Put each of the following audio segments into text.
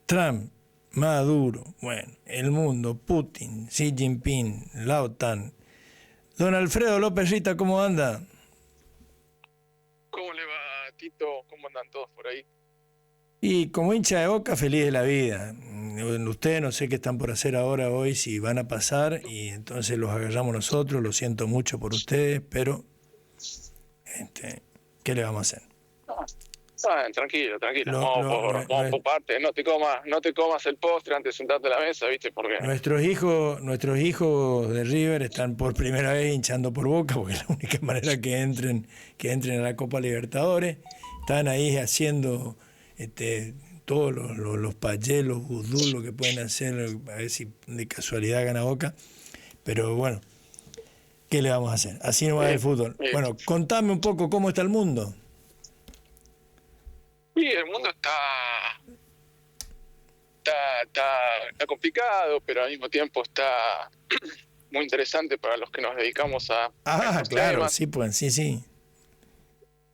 Trump, Maduro, bueno, el mundo, Putin, Xi Jinping, la OTAN. Don Alfredo López Rita, ¿cómo anda? ¿Cómo le va, Tito? ¿Cómo andan todos por ahí? Y como hincha de Boca, feliz de la vida. Ustedes no sé qué están por hacer ahora, hoy, si van a pasar, y entonces los agarramos nosotros, lo siento mucho por ustedes, pero ¿qué le vamos a hacer? Tranquilo. Lo- lo- nue- Vamos por nue- partes. No te comas el postre antes de sentarte a la mesa, ¿viste? Porque nuestros hijos de River están por primera vez hinchando por Boca, porque es la única manera que entren a la Copa Libertadores. Están ahí haciendo todos los payés, los vudú, lo que pueden hacer, a ver si de casualidad gana Boca. Pero bueno, ¿qué le vamos a hacer? Así no va el fútbol. eh, Bueno, contame un poco cómo está el mundo. y el mundo está complicado, pero al mismo tiempo está muy interesante para los que nos dedicamos a estos Claro, temas. sí, pues, sí.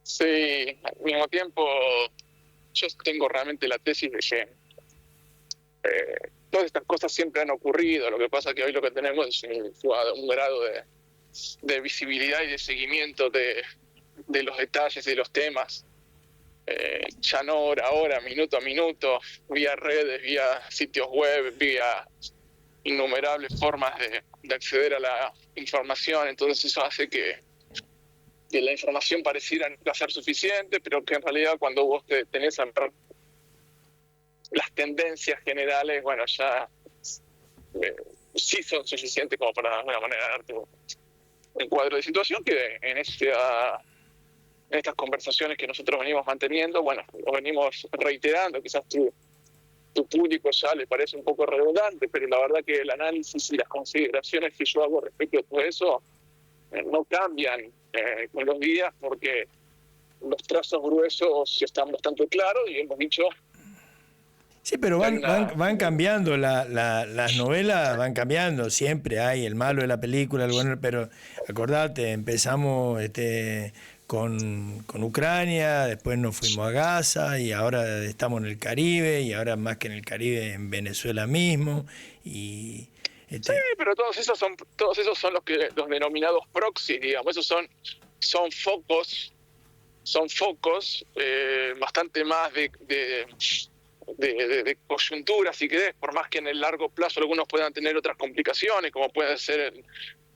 Sí, al mismo tiempo yo tengo realmente la tesis de que todas estas cosas siempre han ocurrido. Lo que pasa es que hoy lo que tenemos es un grado de visibilidad y de seguimiento de los detalles y de los temas, ya no hora a hora, minuto a minuto, vía redes, vía sitios web, vía innumerables formas de acceder a la información. Entonces eso hace que la información pareciera nunca ser suficiente, pero que en realidad cuando vos tenés a ver las tendencias generales, bueno, ya sí son suficientes como para de alguna manera darte un cuadro de situación que en estas conversaciones que nosotros venimos manteniendo, bueno, lo venimos reiterando. Quizás tu público ya le parece un poco redundante, pero la verdad que el análisis y las consideraciones que yo hago respecto a todo eso no cambian con los días, porque los trazos gruesos están bastante claros y hemos dicho... Sí, pero van cambiando, las novelas van cambiando, siempre hay el malo de la película, el bueno, pero acordate, empezamos con Ucrania, después nos fuimos a Gaza y ahora estamos en el Caribe y ahora más que en el Caribe en Venezuela mismo y Sí, pero todos esos son los denominados proxies, digamos. Esos son focos bastante más de coyuntura, si querés, por más que en el largo plazo algunos puedan tener otras complicaciones, como puede ser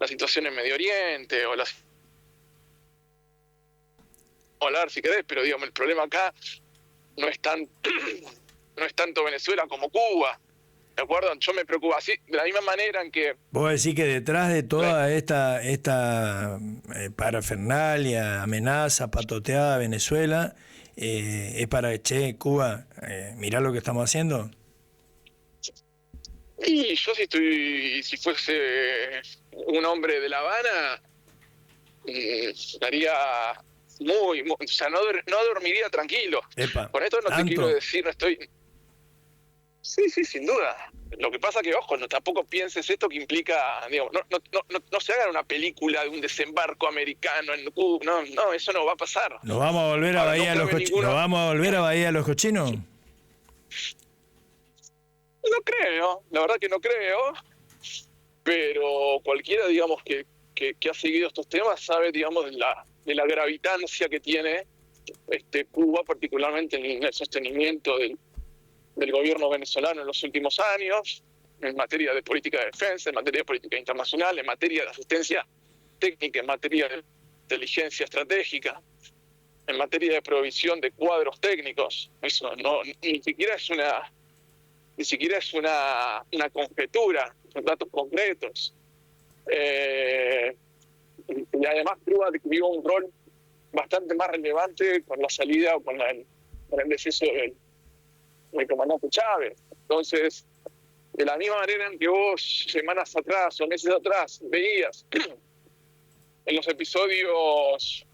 la situación en Medio Oriente o si querés, pero digamos, el problema acá no es tanto Venezuela como Cuba. ¿De acuerdo? Yo me preocupo así, de la misma manera en que... Vos decís que detrás de toda esta parafernalia, amenaza, patoteada a Venezuela, es para, Cuba, mirá lo que estamos haciendo. Y yo si fuese un hombre de La Habana, estaría o sea, no dormiría tranquilo. Epa, Con esto no ¿tanto? te quiero decir, no estoy... Sí, sin duda. Lo que pasa que, ojo, tampoco pienses esto que implica, digo, no se hagan una película de un desembarco americano en Cuba. No, eso no va a pasar. ¿Nos vamos a volver a Ahora, Bahía de los Cochinos? ¿Nos vamos a volver a Bahía de los Cochinos? No creo, la verdad que no creo, pero cualquiera, digamos, que ha seguido estos temas sabe, digamos, de la gravitancia que tiene Cuba, particularmente en el sostenimiento del gobierno venezolano en los últimos años, en materia de política de defensa, en materia de política internacional, en materia de asistencia técnica, en materia de inteligencia estratégica, en materia de provisión de cuadros técnicos. Eso ni siquiera es una conjetura, son datos concretos. Y además Cuba adquirió un rol bastante más relevante con la salida o con el deceso del comandante Chávez. Entonces, de la misma manera en que vos semanas atrás o meses atrás veías en los episodios,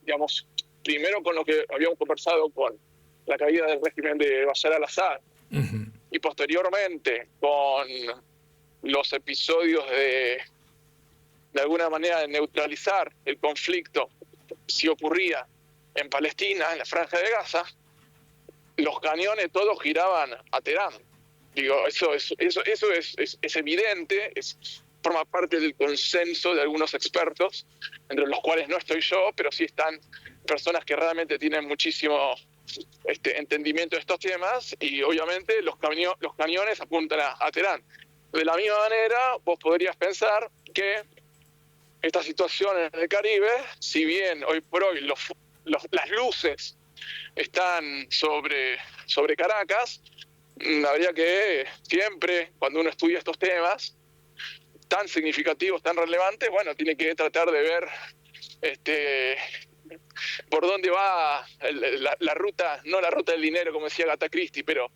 digamos, primero con lo que habíamos conversado con la caída del régimen de Bashar al-Assad, y posteriormente con los episodios de alguna manera de neutralizar el conflicto si ocurría en Palestina, en la Franja de Gaza, los cañones todos giraban a Teherán. Digo, eso es evidente, forma parte del consenso de algunos expertos, entre los cuales no estoy yo, pero sí están personas que realmente tienen muchísimo entendimiento de estos temas, y obviamente los cañones apuntan a Teherán. De la misma manera, vos podrías pensar que esta situación en el Caribe, si bien hoy por hoy las luces están sobre Caracas, habría que siempre, cuando uno estudia estos temas tan significativos, tan relevantes, bueno, tiene que tratar de ver por dónde va la ruta, no la ruta del dinero, como decía Agatha Christie, pero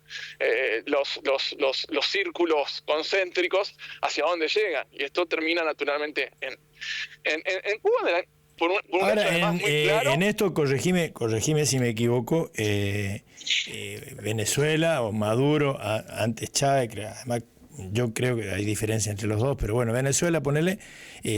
los círculos concéntricos hacia dónde llegan. Y esto termina naturalmente en Cuba, por un Ahora, hecho además muy claro. En esto, corregime si me equivoco, Venezuela o Maduro, antes Chávez, además yo creo que hay diferencia entre los dos, pero bueno, Venezuela, ponele,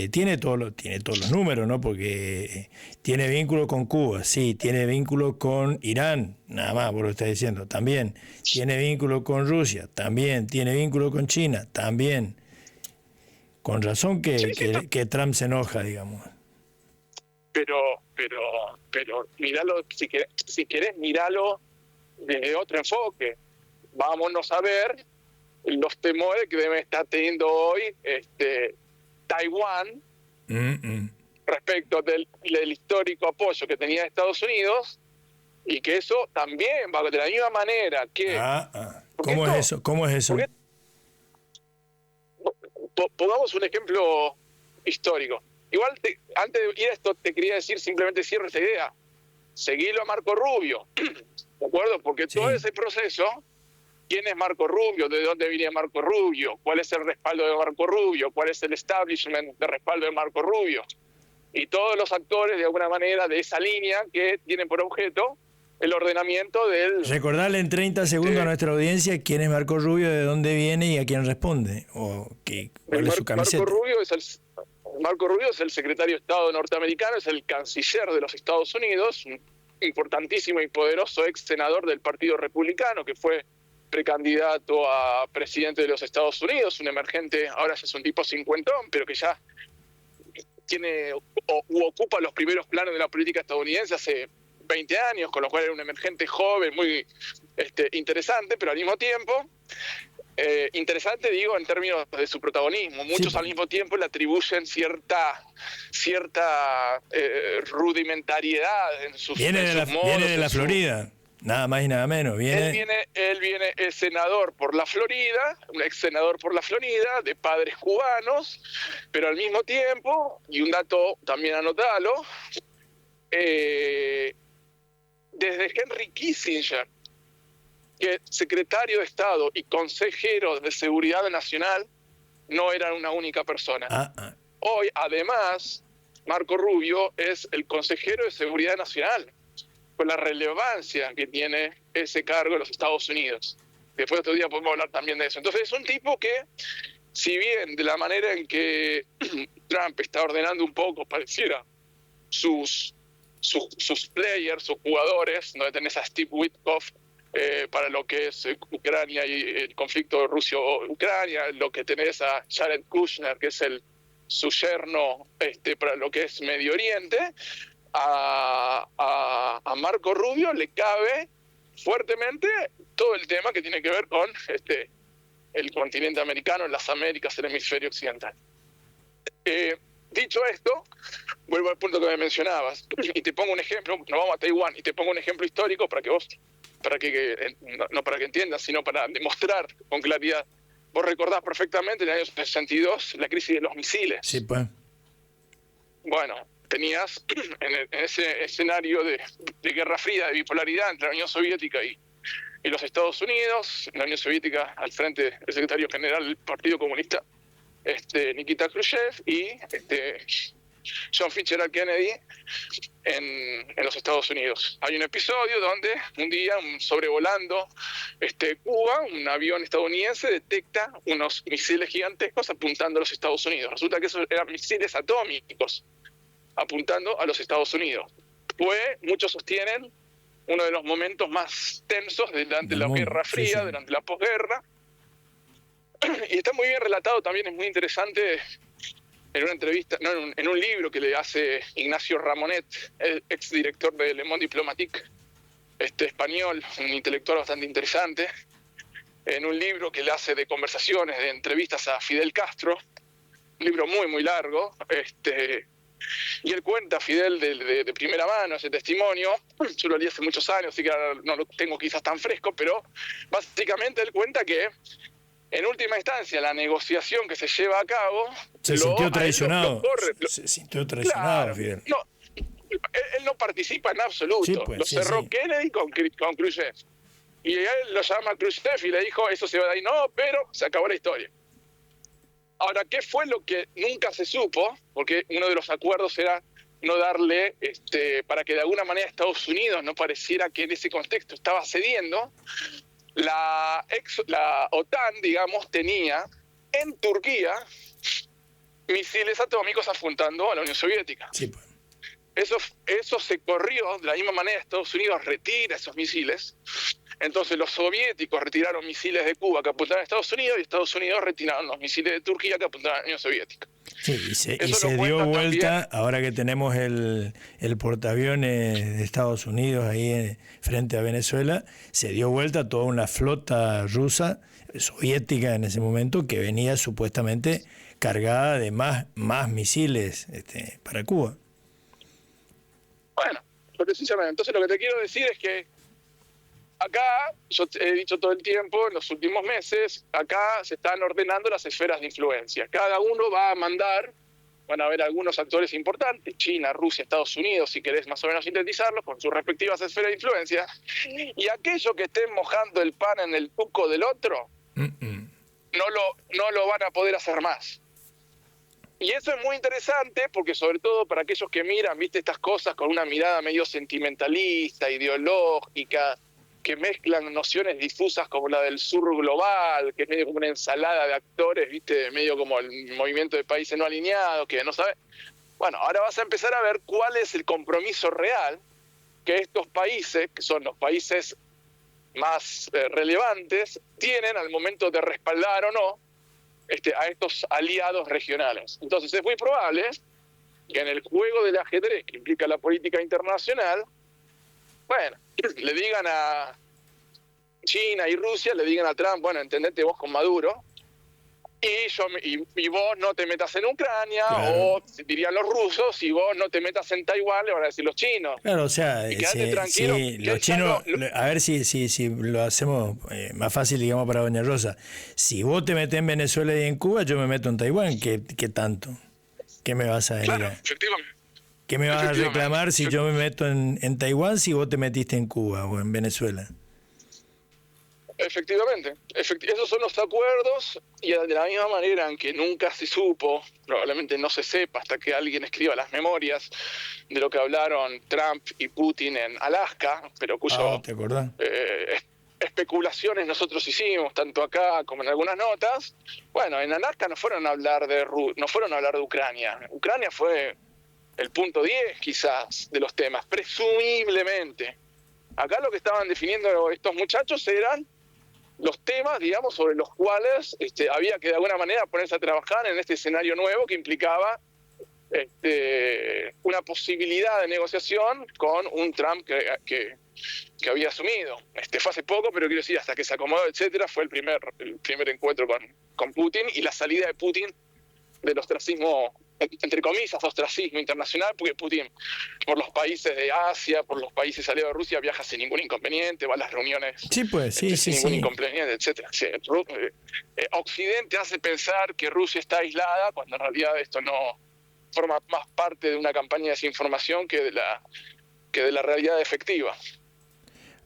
tiene todos los números, ¿no? Porque tiene vínculo con Cuba, sí, tiene vínculo con Irán, nada más, vos lo estás diciendo, también, tiene vínculo con Rusia, también, tiene vínculo con China, también. Con razón que Trump se enoja, digamos. Pero míralo, si querés, míralo desde otro enfoque. Vámonos a ver los temores que debe estar teniendo hoy Taiwán respecto del histórico apoyo que tenía Estados Unidos, y que eso también va de la misma manera que... ¿Cómo es eso? Pongamos un ejemplo histórico. Igual, antes de ir a esto, te quería decir, simplemente cierro esta idea. Seguilo a Marco Rubio, ¿de acuerdo? Porque sí, todo ese proceso, ¿quién es Marco Rubio? ¿De dónde viene Marco Rubio? ¿Cuál es el respaldo de Marco Rubio? ¿Cuál es el establishment de respaldo de Marco Rubio? Y todos los actores, de alguna manera, de esa línea que tienen por objeto el ordenamiento del... Recordarle en 30 segundos a nuestra audiencia quién es Marco Rubio, de dónde viene y a quién responde, o cuál es su camiseta. Marco Rubio es el secretario de Estado norteamericano, es el canciller de los Estados Unidos, un importantísimo y poderoso ex senador del Partido Republicano, que fue precandidato a presidente de los Estados Unidos, un emergente, ahora ya es un tipo cincuentón, pero que ya tiene u ocupa los primeros planos de la política estadounidense hace 20 años, con lo cual era un emergente joven, muy interesante, pero al mismo tiempo... interesante, digo, en términos de su protagonismo. Muchos al mismo tiempo le atribuyen cierta rudimentariedad en sus modos. Viene de la Florida, nada más y nada menos. Él viene es senador por la Florida, un ex senador por la Florida, de padres cubanos, pero al mismo tiempo, y un dato también anotalo, desde Henry Kissinger, que secretario de Estado y consejero de Seguridad Nacional no eran una única persona. Hoy, además, Marco Rubio es el consejero de Seguridad Nacional, con la relevancia que tiene ese cargo en los Estados Unidos. Después otro día podemos hablar también de eso. Entonces es un tipo que, si bien de la manera en que Trump está ordenando un poco, pareciera, sus players, sus jugadores, donde tenés a Steve Witkoff, para lo que es Ucrania y el conflicto Rusia-Ucrania, lo que tenés a Jared Kushner, que es su yerno para lo que es Medio Oriente, a Marco Rubio le cabe fuertemente todo el tema que tiene que ver con el continente americano, las Américas, el hemisferio occidental. Dicho esto, vuelvo al punto que me mencionabas, y te pongo un ejemplo, nos vamos a Taiwán, y te pongo un ejemplo histórico para que no para que entiendas, sino para demostrar con claridad. Vos recordás perfectamente en el año 62 la crisis de los misiles. Sí, pues. Bueno, tenías en ese escenario de Guerra Fría, de bipolaridad entre la Unión Soviética y los Estados Unidos, la Unión Soviética al frente del secretario general del Partido Comunista, Nikita Khrushchev, y John Fitzgerald Kennedy en los Estados Unidos. Hay un episodio donde un día, sobrevolando Cuba, un avión estadounidense detecta unos misiles gigantescos apuntando a los Estados Unidos. Resulta que esos eran misiles atómicos apuntando a los Estados Unidos. Muchos sostienen uno de los momentos más tensos durante la Guerra Fría, durante la posguerra. Y está muy bien relatado también, es muy interesante en una entrevista, no, en un libro que le hace Ignacio Ramonet, el exdirector de Le Monde Diplomatique, español, un intelectual bastante interesante, en un libro que le hace de conversaciones, de entrevistas a Fidel Castro, un libro muy, muy largo, y él cuenta, Fidel, de primera mano ese testimonio. Yo lo leí hace muchos años, así que ahora no lo tengo quizás tan fresco, pero básicamente él cuenta que en última instancia la negociación que se lleva a cabo... Se sintió traicionado. Se sintió traicionado, claro, Fidel. No, él no participa en absoluto. Sí, pues, lo cerró Kennedy con Khrushchev. Y él lo llama a Khrushchev y le dijo, eso se va de ahí. No, pero se acabó la historia. Ahora, ¿qué fue lo que nunca se supo? Porque uno de los acuerdos era no darle, para que de alguna manera Estados Unidos no pareciera que en ese contexto estaba cediendo. La OTAN, digamos, tenía en Turquía misiles atómicos apuntando a la Unión Soviética. Sí, pues. Eso se corrió, de la misma manera Estados Unidos retira esos misiles. Entonces los soviéticos retiraron misiles de Cuba que apuntaban a Estados Unidos y Estados Unidos retiraron los misiles de Turquía que apuntaban a la Unión Soviética. Sí, y se dio vuelta, también, ahora que tenemos el portaaviones de Estados Unidos ahí frente a Venezuela, se dio vuelta toda una flota rusa, soviética en ese momento, que venía supuestamente cargada de más misiles para Cuba. Bueno, precisamente. Entonces lo que te quiero decir es que acá, yo he dicho todo el tiempo, en los últimos meses, acá se están ordenando las esferas de influencia. Cada uno va a mandar, van a haber algunos actores importantes, China, Rusia, Estados Unidos, si querés más o menos sintetizarlos, con sus respectivas esferas de influencia, y aquellos que estén mojando el pan en el tuco del otro, no lo van a poder hacer más. Y eso es muy interesante porque sobre todo para aquellos que miran, viste, estas cosas con una mirada medio sentimentalista, ideológica, que mezclan nociones difusas como la del sur global, que es medio como una ensalada de actores, viste, medio como el movimiento de países no alineados, que no sabe. Bueno, ahora vas a empezar a ver cuál es el compromiso real que estos países, que son los países más relevantes, tienen al momento de respaldar o no a estos aliados regionales. Entonces es muy probable que en el juego del ajedrez que implica la política internacional, bueno, le digan a China y Rusia, le digan a Trump, bueno, entendete vos con Maduro, y vos no te metas en Ucrania, claro. O dirían los rusos, y vos no te metas en Taiwán, le van a decir los chinos. Claro, o sea, tranquilo, sí, los chinos, a ver si lo hacemos más fácil, digamos, para Doña Rosa. Si vos te metés en Venezuela y en Cuba, yo me meto en Taiwán, ¿qué tanto? ¿Qué me vas a decir? Claro, efectivamente. ¿Qué me vas a reclamar si yo me meto en Taiwán si vos te metiste en Cuba o en Venezuela? Efectivamente. Esos son los acuerdos, y de la misma manera en que nunca se supo, probablemente no se sepa hasta que alguien escriba las memorias de lo que hablaron Trump y Putin en Alaska, pero cuyo ¿te acordás? Especulaciones nosotros hicimos, tanto acá como en algunas notas. Bueno, en Alaska no fueron a hablar de Ucrania. Ucrania fue el punto 10 quizás de los temas, presumiblemente. Acá lo que estaban definiendo estos muchachos eran los temas, digamos, sobre los cuales había que de alguna manera ponerse a trabajar en este escenario nuevo que implicaba una posibilidad de negociación con un Trump que había asumido. Fue hace poco, pero quiero decir, hasta que se acomodó, etcétera, fue el primer encuentro con Putin y la salida de Putin del ostracismo, entre comillas, ostracismo internacional, porque Putin por los países de Asia, por los países aliados de Rusia, viaja sin ningún inconveniente, va a las reuniones sin ningún inconveniente, etcétera. Sí, Occidente hace pensar que Rusia está aislada, cuando en realidad esto no forma más parte de una campaña de desinformación que de la realidad efectiva.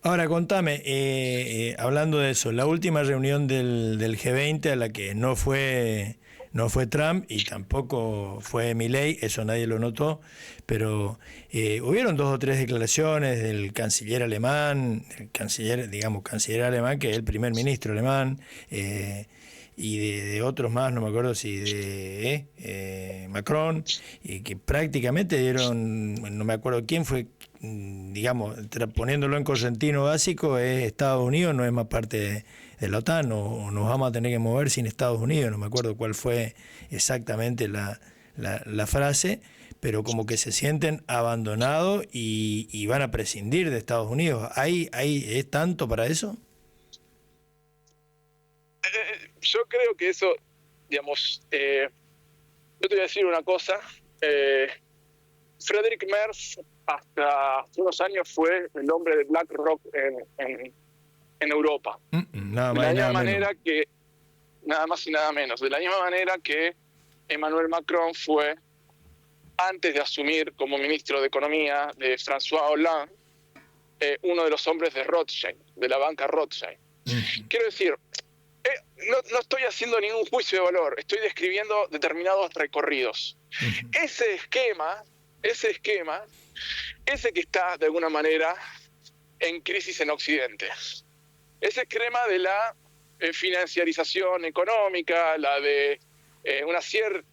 Ahora, contame, hablando de eso, la última reunión del G20 a la que no fue Trump y tampoco fue Milei, eso nadie lo notó, pero hubieron 2 o 3 declaraciones del canciller alemán, canciller alemán, que es el primer ministro alemán, y de otros más, no me acuerdo si de Macron, y que prácticamente dieron, no me acuerdo quién fue, digamos, poniéndolo en correntino básico, es Estados Unidos no es más parte de la OTAN, o nos vamos a tener que mover sin Estados Unidos. No me acuerdo cuál fue exactamente la frase, pero como que se sienten abandonados y van a prescindir de Estados Unidos. ¿Es tanto para eso? Yo creo que eso, digamos, yo te voy a decir una cosa. Friedrich Merz hasta hace unos años fue el hombre de BlackRock en Europa. Nada más de la y nada misma manera menos. que, nada más y nada menos, de la misma manera que Emmanuel Macron fue, antes de asumir como ministro de Economía de François Hollande, uno de los hombres de Rothschild, de la banca Rothschild. Quiero decir, no estoy haciendo ningún juicio de valor, estoy describiendo determinados recorridos. Ese esquema, ese que está de alguna manera en crisis en Occidente, ese esquema de la financiarización económica, la de una serie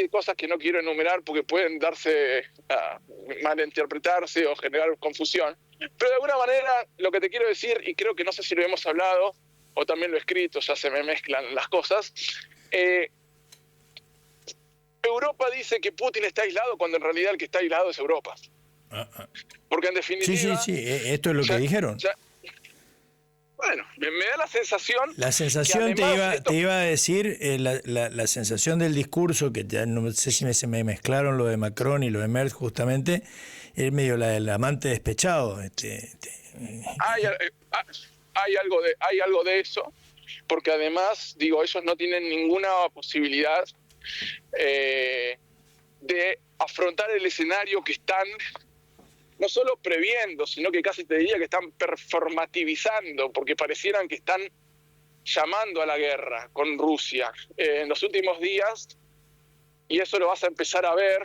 de cosas que no quiero enumerar porque pueden darse a malinterpretarse o generar confusión, pero de alguna manera lo que te quiero decir, y creo que no sé si lo hemos hablado o también lo he escrito, ya se me mezclan las cosas. Europa dice que Putin está aislado cuando en realidad el que está aislado es Europa. Porque en definitiva... Sí, esto es lo que dijeron. Bueno, me da la sensación... La sensación, te iba a decir, la sensación del discurso, que ya no sé si se me mezclaron lo de Macron y lo de Merz justamente, es medio la del amante despechado. Hay algo de eso, porque además, digo, ellos no tienen ninguna posibilidad de afrontar el escenario que están no solo previendo, sino que casi te diría que están performativizando, porque parecieran que están llamando a la guerra con Rusia en los últimos días, y eso lo vas a empezar a ver,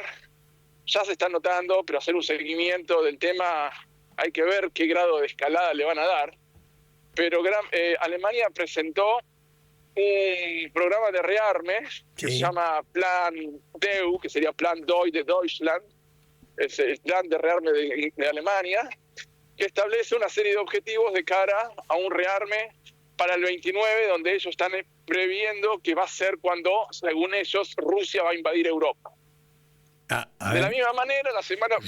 ya se está notando, pero hacer un seguimiento del tema, hay que ver qué grado de escalada le van a dar. Pero Alemania presentó un programa de rearme que se llama Plan DEU, que sería Plan DEU de Deutschland, es el plan de rearme de Alemania, que establece una serie de objetivos de cara a un rearme para el 29, donde ellos están previendo que va a ser cuando, según ellos, Rusia va a invadir Europa. De la misma manera,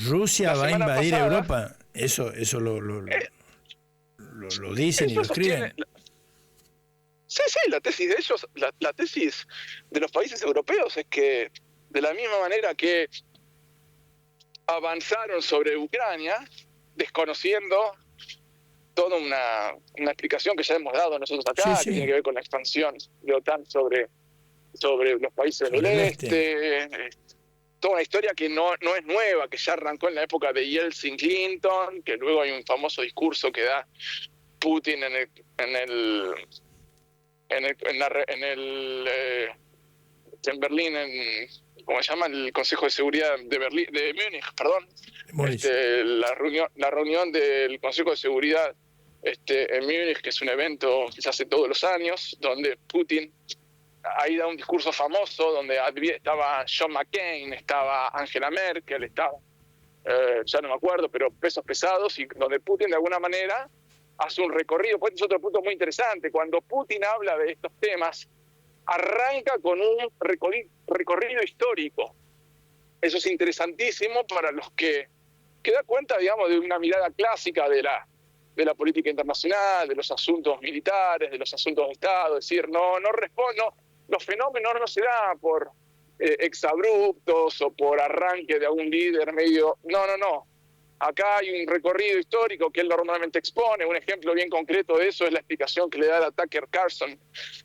¿Rusia va a invadir Europa? Eso lo dicen y lo escriben. Sí, la tesis de ellos, la tesis de los países europeos es que de la misma manera que avanzaron sobre Ucrania, desconociendo toda una explicación que ya hemos dado nosotros acá, que tiene que ver con la expansión de OTAN sobre los países del este. Toda una historia que no es nueva, que ya arrancó en la época de Yeltsin-Clinton, que luego hay un famoso discurso que da Putin en Berlín, ¿cómo se llama? El Consejo de Seguridad de Múnich, perdón. La reunión del Consejo de Seguridad en Múnich, que es un evento que se hace todos los años, donde Putin ahí da un discurso famoso, donde estaba John McCain, estaba Angela Merkel, estaba, ya no me acuerdo, pero pesos pesados, y donde Putin de alguna manera hace un recorrido. Pues es otro punto muy interesante. Cuando Putin habla de estos temas, arranca con un recorrido histórico. Eso es interesantísimo para los que da cuenta, digamos, de una mirada clásica de la política internacional, de los asuntos militares, de los asuntos de Estado. Es decir, no los fenómenos no se dan por exabruptos o por arranque de algún líder medio. No. Acá hay un recorrido histórico que él normalmente expone. Un ejemplo bien concreto de eso es la explicación que le da a Tucker Carlson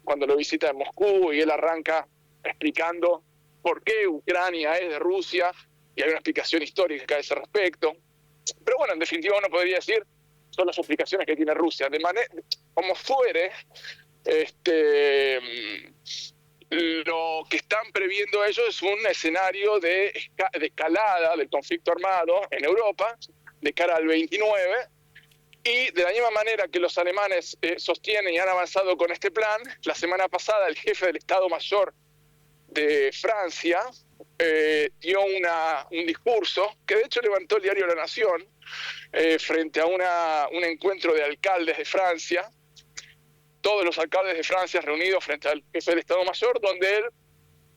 cuando lo visita en Moscú, y él arranca explicando por qué Ucrania es de Rusia, y hay una explicación histórica a ese respecto. Pero bueno, en definitiva uno podría decir, son las explicaciones que tiene Rusia. De manera, como fuere, lo que están previendo ellos es un escenario de escalada del conflicto armado en Europa de cara al 29, y de la misma manera que los alemanes sostienen y han avanzado con este plan, la semana pasada el jefe del Estado Mayor de Francia dio un discurso que de hecho levantó el diario La Nación, frente a un encuentro de alcaldes de Francia, todos los alcaldes de Francia reunidos frente al jefe del Estado Mayor, donde él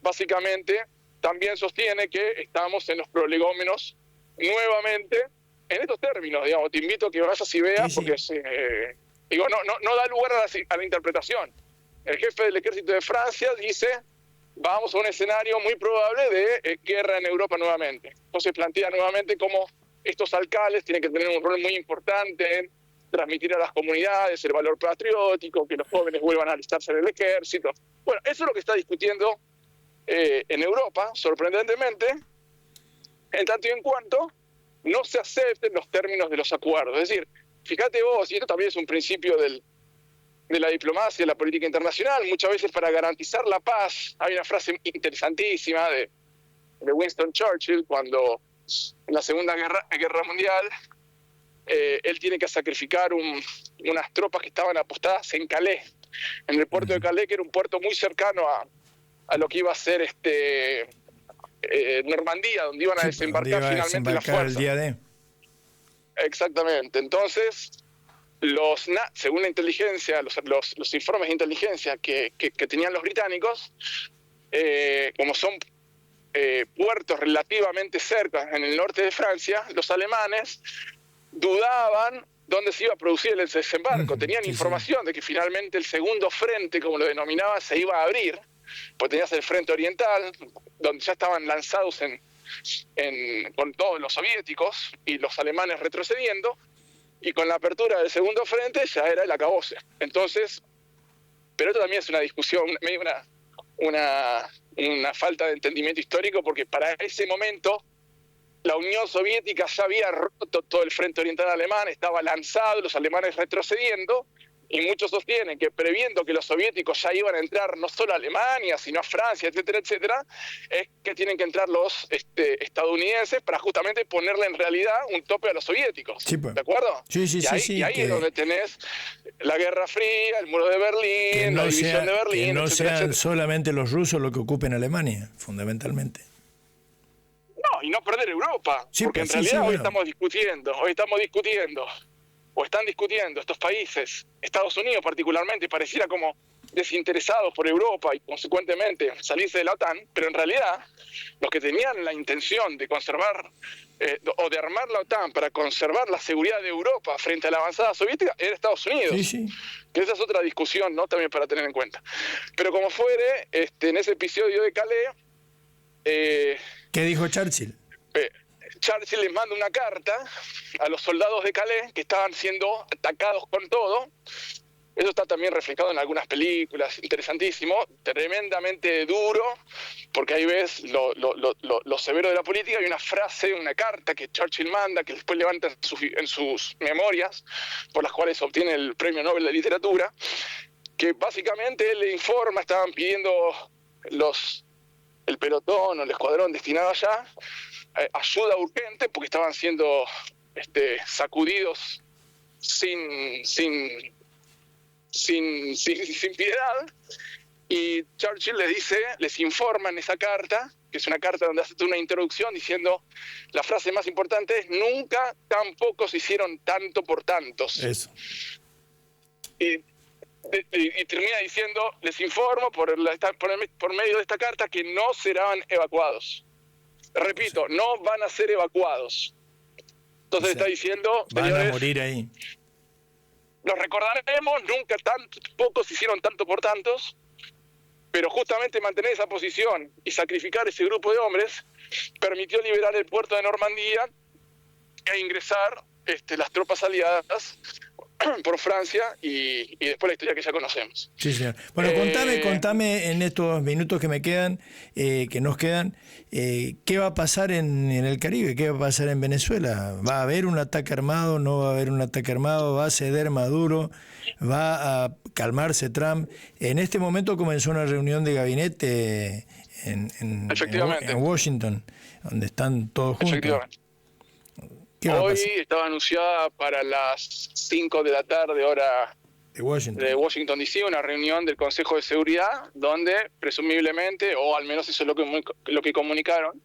básicamente también sostiene que estamos en los prolegómenos nuevamente en estos términos, digamos. Te invito a que vayas y veas, porque no da lugar a la interpretación. El jefe del ejército de Francia dice: vamos a un escenario muy probable de guerra en Europa nuevamente. Entonces plantea nuevamente cómo estos alcaldes tienen que tener un rol muy importante en transmitir a las comunidades el valor patriótico, que los jóvenes vuelvan a alistarse en el ejército. Bueno, eso es lo que está discutiendo en Europa, sorprendentemente, en tanto y en cuanto no se acepten los términos de los acuerdos. Es decir, fíjate vos, y esto también es un principio de la diplomacia, de la política internacional, muchas veces para garantizar la paz. Hay una frase interesantísima de Winston Churchill, cuando en la Segunda Guerra Mundial él tiene que sacrificar unas tropas que estaban apostadas en Calais, en el puerto de Calais, que era un puerto muy cercano a lo que iba a ser Normandía, donde iban a desembarcar finalmente las fuerzas. El día D. Exactamente. Entonces, según la inteligencia, los informes de inteligencia que tenían los británicos, como son puertos relativamente cerca en el norte de Francia, los alemanes dudaban dónde se iba a producir el desembarco. Tenían información de que finalmente el segundo frente, como lo denominaba, se iba a abrir, pues tenías el frente oriental, donde ya estaban lanzados con todos los soviéticos y los alemanes retrocediendo, y con la apertura del segundo frente ya era el acabose. Entonces, pero esto también es una discusión, medio una falta de entendimiento histórico, porque para ese momento la Unión Soviética ya había roto todo el frente oriental alemán, estaba lanzado, los alemanes retrocediendo, y muchos sostienen que previendo que los soviéticos ya iban a entrar no solo a Alemania, sino a Francia, etcétera, etcétera, es que tienen que entrar los estadounidenses para justamente ponerle en realidad un tope a los soviéticos. Sí, pues. ¿De acuerdo? Sí. Y ahí es donde tenés la Guerra Fría, el muro de Berlín, la división de Berlín, que no etcétera, sean etcétera. Solamente los rusos los que ocupen Alemania, fundamentalmente. No, y no perder Europa, porque en realidad hoy estamos discutiendo, o están discutiendo estos países, Estados Unidos particularmente, pareciera como desinteresados por Europa y consecuentemente salirse de la OTAN, pero en realidad los que tenían la intención de conservar o de armar la OTAN para conservar la seguridad de Europa frente a la avanzada soviética era Estados Unidos. Que esa es otra discusión, ¿no? También para tener en cuenta. Pero como fuere, en ese episodio de Calais, ¿qué dijo Churchill? Churchill les manda una carta a los soldados de Calais que estaban siendo atacados con todo. Eso está también reflejado en algunas películas, interesantísimo, tremendamente duro, porque ahí ves lo severo de la política. Hay una frase, una carta que Churchill manda, que después levanta en sus memorias, por las cuales obtiene el Premio Nobel de Literatura, que básicamente él le informa, estaban pidiendo el pelotón o el escuadrón destinado allá, ayuda urgente, porque estaban siendo sacudidos sin piedad, y Churchill les informa en esa carta, que es una carta donde hace una introducción diciendo, la frase más importante es: nunca tan pocos hicieron tanto por tantos. Eso. Y termina diciendo, les informo por medio de esta carta que no serán evacuados. Repito, no van a ser evacuados. Entonces está diciendo, van señores, a morir ahí. Los recordaremos, nunca pocos hicieron tanto por tantos, pero justamente mantener esa posición y sacrificar ese grupo de hombres permitió liberar el puerto de Normandía e ingresar las tropas aliadas por Francia y después la historia que ya conocemos. Sí, señor. Bueno, contame en estos minutos que me quedan, que nos quedan, ¿qué va a pasar en el Caribe? ¿Qué va a pasar en Venezuela? ¿Va a haber un ataque armado? ¿No va a haber un ataque armado? ¿Va a ceder Maduro? ¿Va a calmarse Trump? En este momento comenzó una reunión de gabinete en Washington, donde están todos juntos. Efectivamente. Hoy estaba anunciada para las 5 de la tarde, hora de Washington DC, una reunión del Consejo de Seguridad, donde presumiblemente, o al menos eso es lo que comunicaron,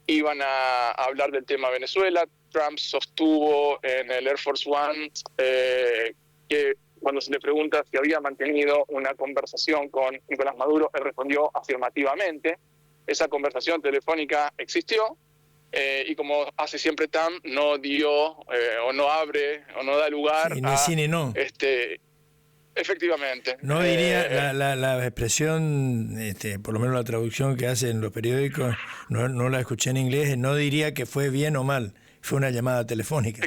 iban a hablar del tema Venezuela. Trump sostuvo en el Air Force One, que cuando se le pregunta si había mantenido una conversación con Nicolás Maduro, él respondió afirmativamente. Esa conversación telefónica existió, y como hace siempre Trump, no dio o no abre o no da lugar sí, ni sí ni no. Efectivamente. No diría la expresión, por lo menos la traducción que hacen en los periódicos, no la escuché en inglés, no diría que fue bien o mal, fue una llamada telefónica.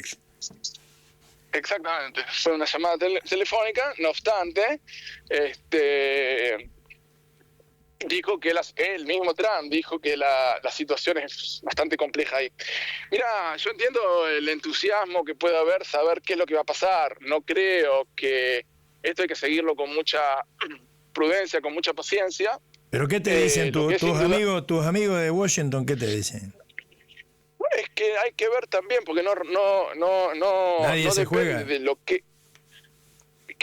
Exactamente, fue una llamada telefónica, no obstante, dijo que el mismo Trump dijo que la situación es bastante compleja ahí. Mira, yo entiendo el entusiasmo que puede haber, saber qué es lo que va a pasar. No creo que esto hay que seguirlo con mucha prudencia, con mucha paciencia. ¿Pero qué te dicen tus amigos de Washington? ¿Qué te dicen? Es que hay que ver también, porque nadie se juega de lo que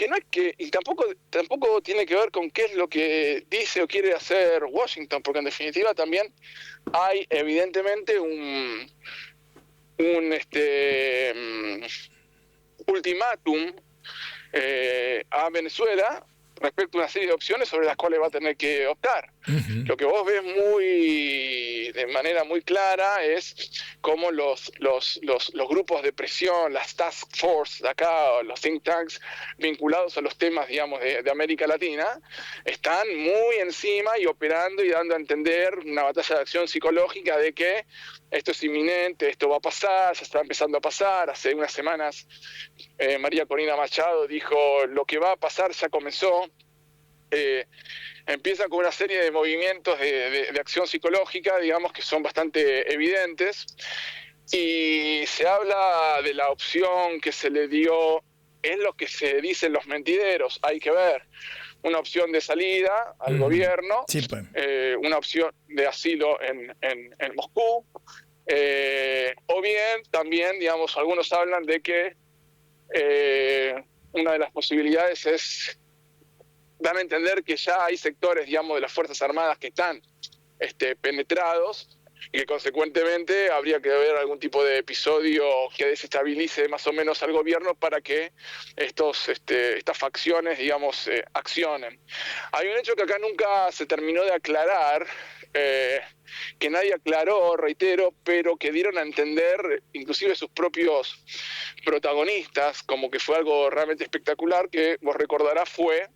no es que, y tampoco tiene que ver con qué es lo que dice o quiere hacer Washington, porque en definitiva también hay evidentemente un ultimátum a Venezuela respecto a una serie de opciones sobre las cuales va a tener que optar. Uh-huh. Lo que vos ves de manera muy clara es cómo los grupos de presión, las task force de acá, los think tanks vinculados a los temas, digamos, de América Latina, están muy encima y operando y dando a entender una batalla de acción psicológica de que esto es inminente, esto va a pasar, ya está empezando a pasar. Hace unas semanas María Corina Machado dijo, lo que va a pasar ya comenzó. Empiezan con una serie de movimientos de acción psicológica, digamos, que son bastante evidentes, y se habla de la opción que se le dio, es lo que se dicen los mentideros, hay que ver, una opción de salida al gobierno, sí, pues. Una opción de asilo en Moscú, o bien también, digamos, algunos hablan de que una de las posibilidades es, dan a entender que ya hay sectores, digamos, de las Fuerzas Armadas que están penetrados, y que consecuentemente habría que haber algún tipo de episodio que desestabilice más o menos al gobierno para que estas facciones, digamos, accionen. Hay un hecho que acá nunca se terminó de aclarar, que nadie aclaró, reitero, pero que dieron a entender inclusive sus propios protagonistas, como que fue algo realmente espectacular, que vos recordarás fue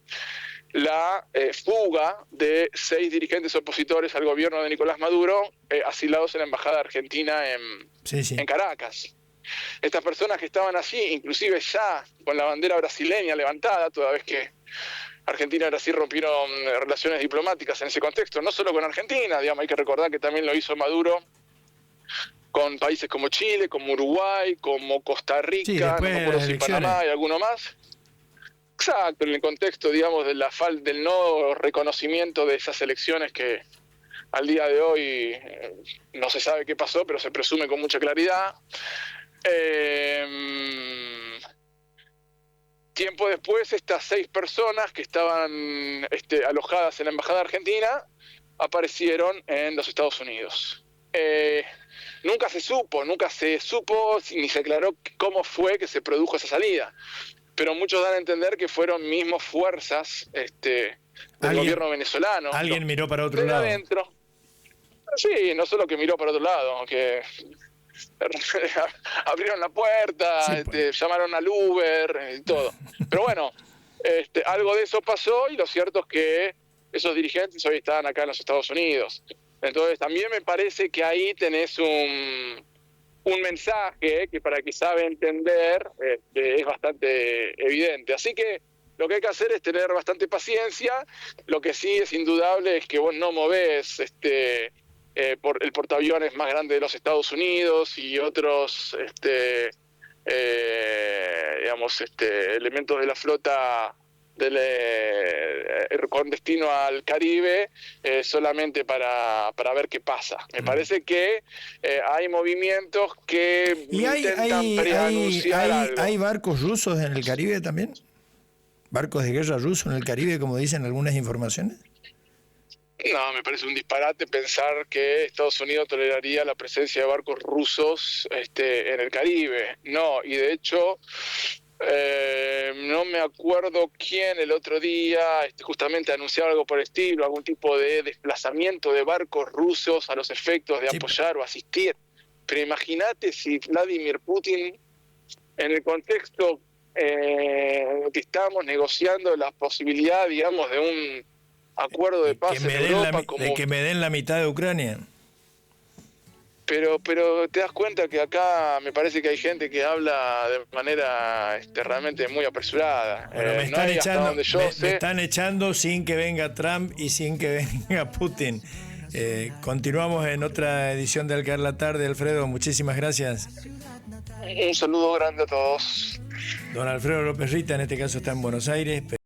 la fuga de 6 dirigentes opositores al gobierno de Nicolás Maduro, asilados en la Embajada Argentina en Caracas. Estas personas que estaban allí, inclusive ya con la bandera brasileña levantada, toda vez que Argentina y Brasil rompieron relaciones diplomáticas en ese contexto, no solo con Argentina, digamos, hay que recordar que también lo hizo Maduro con países como Chile, como Uruguay, como Costa Rica, sí, no me acuerdo si Panamá y alguno más. Exacto, en el contexto, digamos, del no reconocimiento de esas elecciones que al día de hoy no se sabe qué pasó, pero se presume con mucha claridad. Tiempo después, estas 6 personas que estaban alojadas en la Embajada Argentina aparecieron en los Estados Unidos. Nunca se supo ni se aclaró cómo fue que se produjo esa salida. Pero muchos dan a entender que fueron mismos fuerzas del gobierno venezolano. Alguien miró para otro lado. Adentro. Sí, no solo que miró para otro lado, que abrieron la puerta, sí, pues. Llamaron al Uber y todo. Pero bueno, algo de eso pasó, y lo cierto es que esos dirigentes hoy están acá en los Estados Unidos. Entonces también me parece que ahí tenés un mensaje que para que sabe entender es bastante evidente. Así que lo que hay que hacer es tener bastante paciencia. Lo que sí es indudable es que vos no movés por el portaaviones más grande de los Estados Unidos y otros elementos de la flota con destino al Caribe solamente para ver qué pasa. Me parece que hay movimientos que intentan preanunciar algo. ¿Hay barcos rusos en el Caribe también? ¿Barcos de guerra rusos en el Caribe, como dicen algunas informaciones? No, me parece un disparate pensar que Estados Unidos toleraría la presencia de barcos rusos en el Caribe. No, y de hecho, no me acuerdo quién el otro día justamente anunciaba algo por el estilo, algún tipo de desplazamiento de barcos rusos a los efectos de apoyar o asistir. Pero imagínate si Vladimir Putin, en el contexto que estamos negociando la posibilidad, digamos, de un acuerdo de paz en Europa, de que me den la mitad de Ucrania. Pero te das cuenta que acá me parece que hay gente que habla de manera realmente muy apresurada. Bueno, me están echando, me están echando sin que venga Trump y sin que venga Putin. Continuamos en otra edición de Al caer la tarde, Alfredo. Muchísimas gracias. Un saludo grande a todos. Don Alfredo López Rita, en este caso está en Buenos Aires.